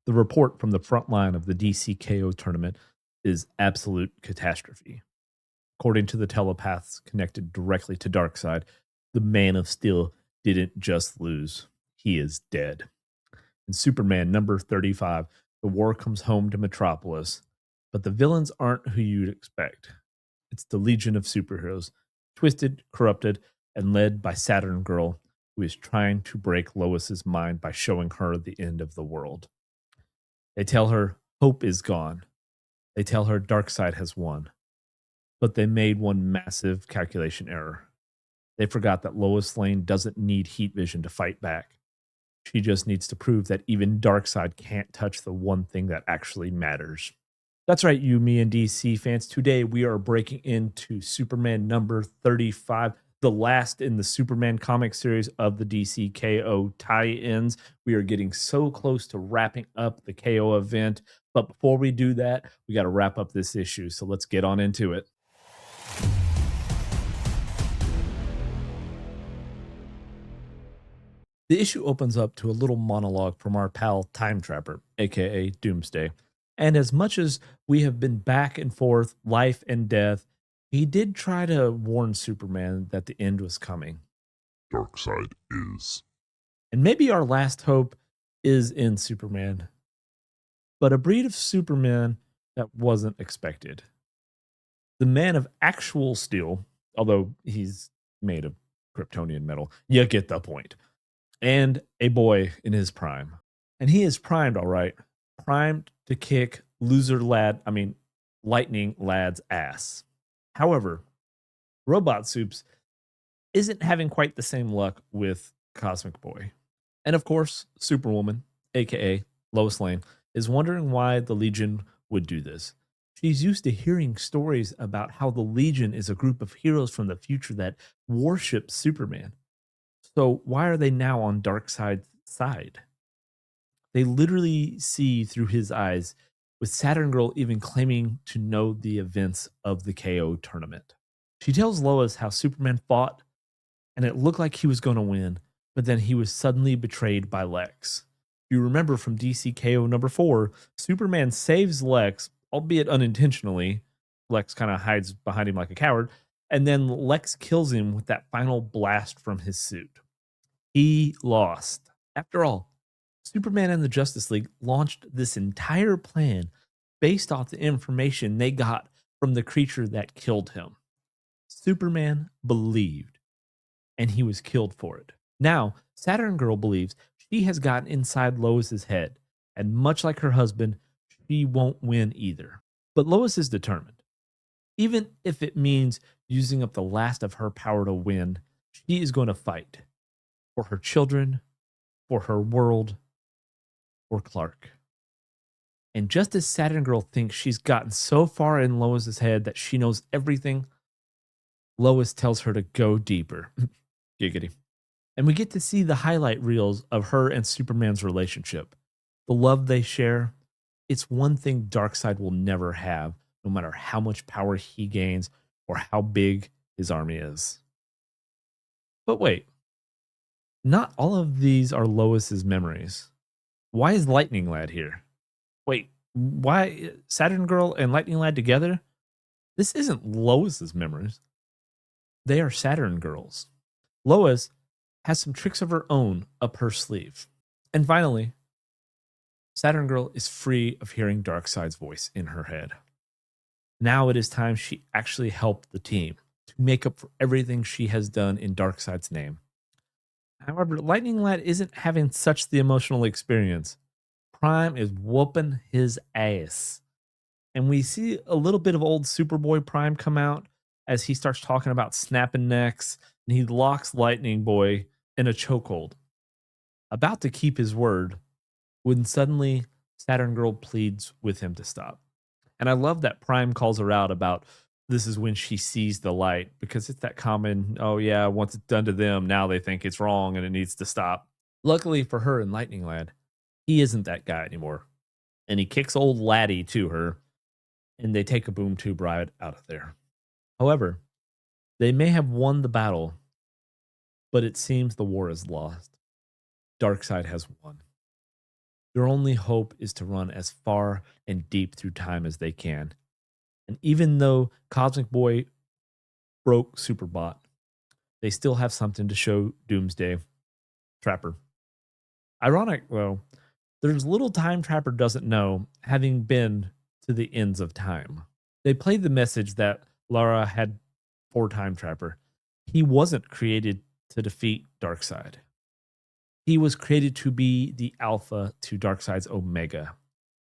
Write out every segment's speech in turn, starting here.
The report from the front line of the DCKO tournament is absolute catastrophe. According to the telepaths connected directly to Darkseid, the Man of Steel didn't just lose, he is dead. In Superman number 35, the war comes home to Metropolis, but the villains aren't who you'd expect. It's the Legion of Superheroes, twisted, corrupted, and led by Saturn Girl, who is trying to break Lois's mind by showing her the end of the world. They tell her hope is gone. They tell her Darkseid has won. But they made one massive calculation error. They forgot that Lois Lane doesn't need heat vision to fight back. She just needs to prove that even Darkseid can't touch the one thing that actually matters. That's right, you, me, and DC fans. Today we are breaking into Superman number 35, the last in the Superman comic series of the DC KO tie-ins. We are getting so close to wrapping up the KO event, but before we do that, we got to wrap up this issue. So let's get on into it. The issue opens up to a little monologue from our pal Time Trapper, aka Doomsday. And as much as we have been back and forth, life and death, he did try to warn Superman that the end was coming. Darkseid is. And maybe our last hope is in Superman, but a breed of Superman that wasn't expected. The Man of Actual Steel, although he's made of Kryptonian metal, you get the point. And a boy in his prime. And he is primed, all right. Primed to kick Lightning Lad's ass. However, Robot Soups isn't having quite the same luck with Cosmic Boy. And of course, Superwoman, aka Lois Lane, is wondering why the Legion would do this. She's used to hearing stories about how the Legion is a group of heroes from the future that worship Superman. So why are they now on Darkseid's side? They literally see through his eyes, with Saturn Girl even claiming to know the events of the KO tournament. She tells Lois how Superman fought, and it looked like he was going to win, but then he was suddenly betrayed by Lex. If you remember from DC KO number 4, Superman saves Lex, albeit unintentionally. Lex kind of hides behind him like a coward, and then Lex kills him with that final blast from his suit. He lost. After all, Superman and the Justice League launched this entire plan based off the information they got from the creature that killed him. Superman believed, and he was killed for it. Now, Saturn Girl believes she has gotten inside Lois's head, and much like her husband, she won't win either. But Lois is determined. Even if it means using up the last of her power to win, she is going to fight. For her children, for her world, for Clark. And just as Saturn Girl thinks she's gotten so far in Lois's head that she knows everything, Lois tells her to go deeper. Giggity. And we get to see the highlight reels of her and Superman's relationship. The love they share, it's one thing Darkseid will never have, no matter how much power he gains or how big his army is. But wait, not all of these are Lois's memories. Why is Lightning Lad here? Wait, why Saturn Girl and Lightning Lad together? This isn't Lois's memories. They are Saturn Girl's. Lois has some tricks of her own up her sleeve. And finally, Saturn Girl is free of hearing Darkseid's voice in her head. Now it is time she actually helped the team to make up for everything she has done in Darkseid's name. However, Lightning Lad isn't having such the emotional experience. Prime is whooping his ass. And we see a little bit of old Superboy Prime come out as he starts talking about snapping necks, and he locks Lightning Boy in a chokehold. About to keep his word, when suddenly Saturn Girl pleads with him to stop. And I love that Prime calls her out about this is when she sees the light, because it's that common, oh yeah, once it's done to them, now they think it's wrong and it needs to stop. Luckily for her and Lightning Lad, he isn't that guy anymore. And he kicks old Laddie to her, and they take a boom tube ride out of there. However, they may have won the battle, but it seems the war is lost. Darkseid has won. Their only hope is to run as far and deep through time as they can. And even though Cosmic Boy broke Superbot, they still have something to show Doomsday Trapper. Ironic, though, there's little Time Trapper doesn't know, having been to the ends of time. They played the message that Lara had for Time Trapper. He wasn't created to defeat Darkseid. He was created to be the alpha to Darkseid's omega.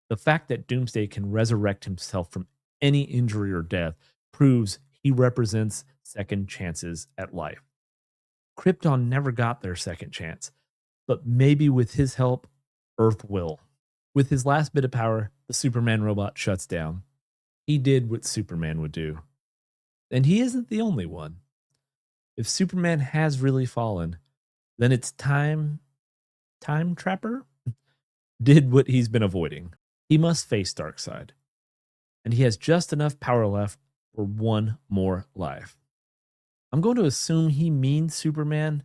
The fact that Doomsday can resurrect himself from any injury or death proves he represents second chances at life. Krypton never got their second chance, but maybe with his help, Earth will. With his last bit of power, the Superman robot shuts down. He did what Superman would do. And he isn't the only one. If Superman has really fallen, then it's Time Trapper did what he's been avoiding. He must face Darkseid. And he has just enough power left for one more life. I'm going to assume he means Superman.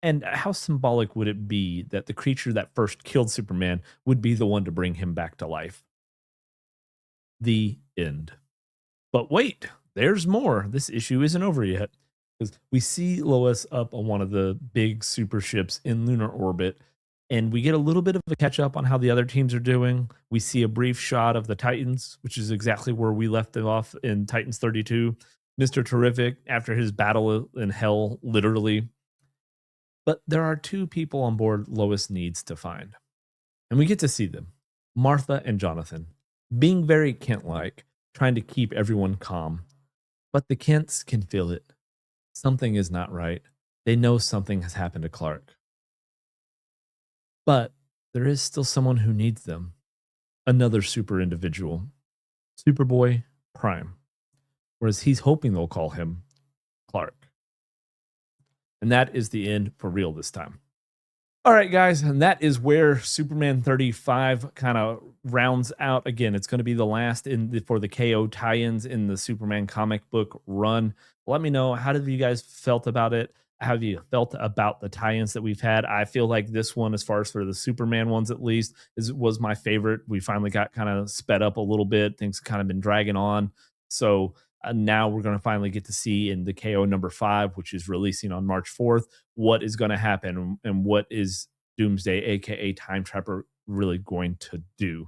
And how symbolic would it be that the creature that first killed Superman would be the one to bring him back to life? The end. But wait, there's more. This issue isn't over yet. Because we see Lois up on one of the big super ships in lunar orbit, and we get a little bit of a catch up on how the other teams are doing. We see a brief shot of the Titans, which is exactly where we left them off in Titans 32. Mr. Terrific after his battle in hell, literally. But there are two people on board Lois needs to find. And we get to see them, Martha and Jonathan, being very Kent-like, trying to keep everyone calm. But the Kents can feel it. Something is not right. They know something has happened to Clark. But there is still someone who needs them. Another super individual. Superboy Prime. Whereas he's hoping they'll call him Clark. And that is the end for real this time. All right, guys, and that is where Superman 35 kind of rounds out. Again, it's going to be the last for the KO tie-ins in the Superman comic book run. Let me know, how have you guys felt about it? How have you felt about the tie-ins that we've had? I feel like this one, as far as for the Superman ones at least, was my favorite. We finally got kind of sped up a little bit. Things kind of been dragging on. So now we're going to finally get to see in the KO number 5, which is releasing on March 4th, what is going to happen and what is Doomsday, aka Time Trapper, really going to do.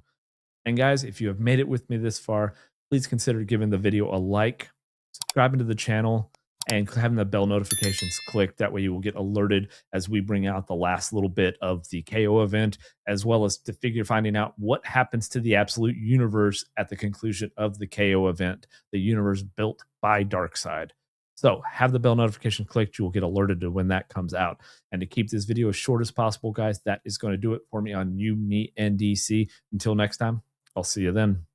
And guys, if you have made it with me this far, please consider giving the video a like, subscribing to the channel, and having the bell notifications clicked. That way you will get alerted as we bring out the last little bit of the KO event, as well as to finding out what happens to the Absolute Universe at the conclusion of the KO event, the universe built by Darkseid. So have the bell notification clicked. You will get alerted to when that comes out. And to keep this video as short as possible, guys, that is going to do it for me on You, Me, and DC. Until next time, I'll see you then.